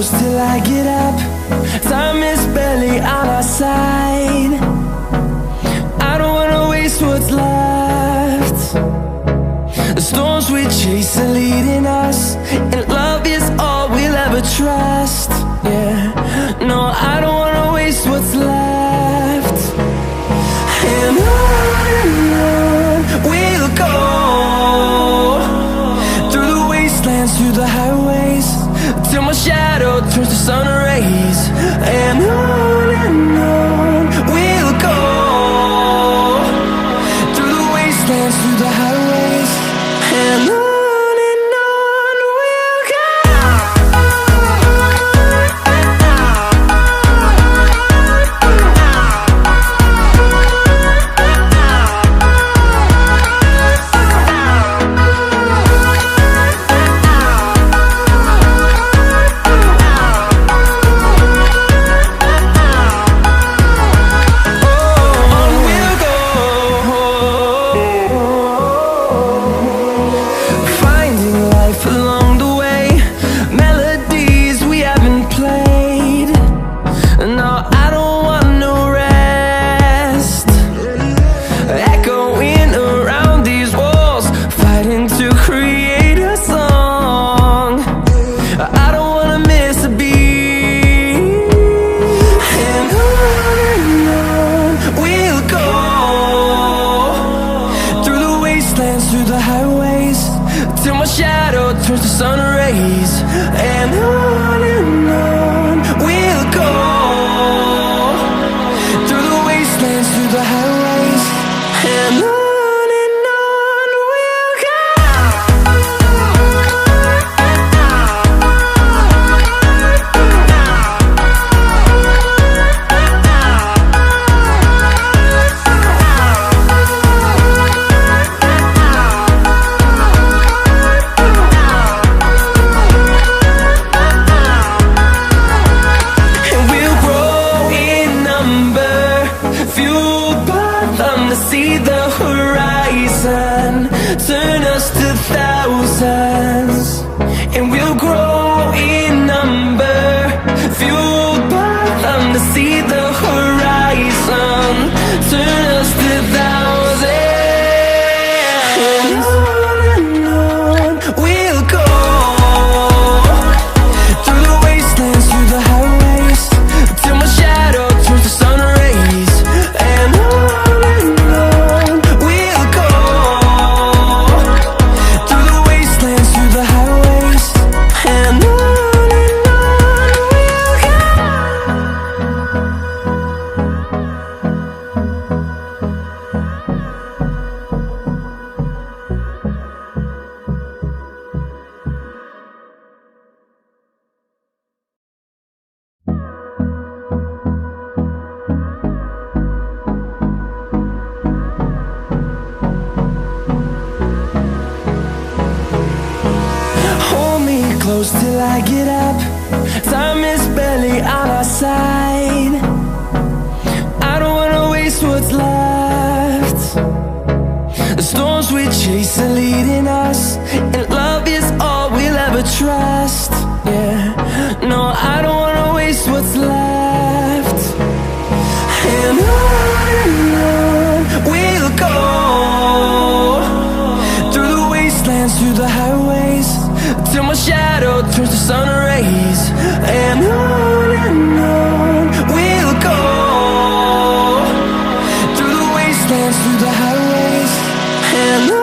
close till I get up. Time is barely on our side. I don't wanna waste what's left. The storms we chase are leading us, and love is all we'll ever trust. Yeah, no, I don't wanna waste what's left. And on we'll go, through the wastelands, through the highways, till my shadow turns to sun rays. And on we'll go, through the wastelands, through the highways, and on. Through the highways, till my shadow turns to sun rays. And on we'll go, through the wastelands, through the highways, and on. See the horizon turn us to thousands, and we'll grow in number, fueled by them. To see the horizon turn us to thousands, and on we'll go, through the wastelands, through the highways, till my shadow turns to sun rays. And close till I get up. Time is barely on our side. I don't wanna waste what's left. The storms we chase are leading us, and love is all we'll ever trust. Yeah, no, I don't wanna waste what's left. And on we'll go, through the wastelands, through the highways, till my shadow turns to sun rays. And on we'll go, through the wastelands, through the highways, and on.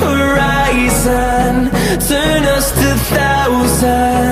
horizon, turn us to thousands.